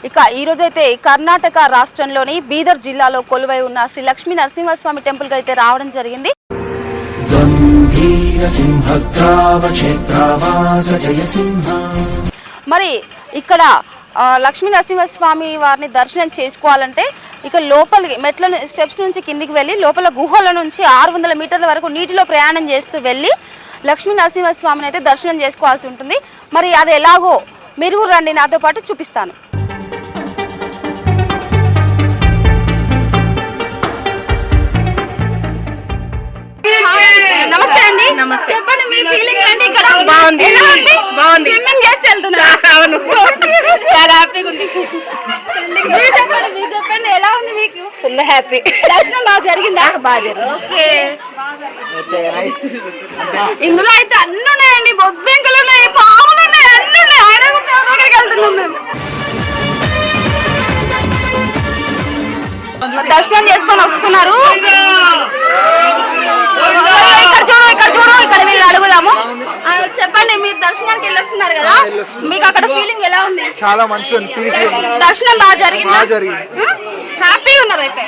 ఇక ఈరోజైతే కర్ణాటక రాష్ట్రంలోని బీదర్ జిల్లాలో కొలువై ఉన్న శ్రీ లక్ష్మీ నరసింహస్వామి టెంపుల్కి అయితే రావడం జరిగింది. మరి ఇక్కడ లక్ష్మీ నరసింహస్వామి వారిని దర్శనం చేసుకోవాలంటే ఇక లోపలికి మెట్ల స్టెప్స్ నుంచి కిందికి వెళ్ళి లోపల గుహల నుంచి 600 మీటర్ల వరకు నీటిలో ప్రయాణం చేస్తూ వెళ్ళి లక్ష్మీ నరసింహస్వామిని అయితే దర్శనం చేసుకోవాల్సి ఉంటుంది. మరి అది ఎలాగో మీరు రండి, నాతో పాటు చూపిస్తాను. నమస్తే అండి. చెప్పండి మీ ఫీలింగ్ ఏంటి? ఇక్కడ బాగుంది. స్విమ్మింగ్ చేసి వెళ్తున్నారా? అవును, చాలా హ్యాపీగా ఉంది. మీరు చెప్పండి ఎలా ఉంది మీకు? Full happy. దర్శనం బాగా జరిగిందా? బాగా జరిగింది. ఓకే. ఇందులో అయితే అన్ని ఉన్నాయండి, బొద్దింకలు ఉన్నాయి, పాములు ఉన్నాయి, అన్ని ఉన్నాయి. ఆయన దగ్గరికి వెళ్తున్నాం మేము. దర్శనం చేసుకొని వస్తున్నారు. ఇక్కడ చూడు ఇక్కడ వీళ్ళు అడుగుదాము. చెప్పండి, మీరు దర్శనానికి వెళ్ళొస్తున్నారు కదా, మీకు అక్కడ ఫీలింగ్ ఎలా ఉంది? చాలా మంచిగా దర్శనం బాగా జరిగింది. హ్యాపీగా ఉన్నారు అయితే?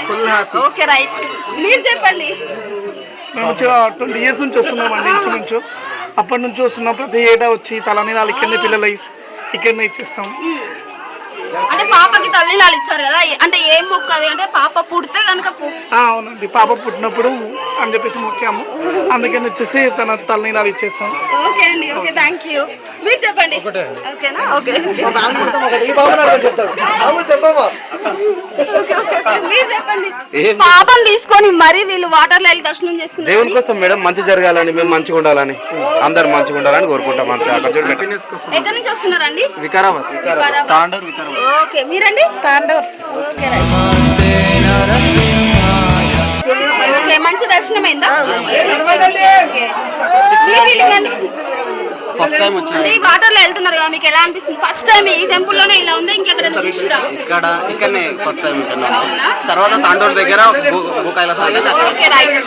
Okay, right. మీరు చెప్పండి. మేము 20 years నుంచి వస్తున్నామండి. ఇంచుమించు అప్పటి నుంచి వస్తున్నాం. ప్రతి ఏటా వచ్చి తలనీలాలు ఇక్కడనే పిల్లలు ఇక్కడనే ఇచ్చేస్తాం. అంటే పాపకి తల్లిలాలు ఇచ్చారు కదా, అంటే ఏం మొక్క అది? అంటే పాప పుడితే కనుక అవునండి, పాప పుట్టినప్పుడు అని చెప్పేసి మొక్కాము. అందుకని వచ్చేసి తన తల్లినీలాలు ఇచ్చేస్తాం. ఓకే అండి, ఓకే, థ్యాంక్ యూ. మీరు చెప్పండి. ఓకేనా? ఓకే. మీరు చెప్పండి. పాపం తీసుకొని మరి వీళ్ళు వాటర్ లో వెళ్ళి దర్శనం చేసుకున్నారు. దేవుని కోసం మేడం, మంచి జరగాలని, మేము మంచిగా ఉండాలని, అందరు మంచిగా ఉండాలని కోరుకుంటాం. అంతే. ఎక్కడి నుంచి వస్తున్నారండి? వికారాబాద్. తాండూరు. ఓకే, మీరండి? తాండూరు. ఓకే, మంచి దర్శనం అయిందా? ఫస్ట్ టైం వచ్చింది. వాటర్ లో వెళ్తున్నారు కదా, మీకు ఎలా అనిపిస్తుంది? ఫస్ట్ టైం ఈ టెంపుల్ లోనే ఇలా ఉందా, ఇంకెక్కడ చూసిరా? ఇక్కడనే ఫస్ట్ టైం. తర్వాత తాండూరు దగ్గర ఓకే, రైట్.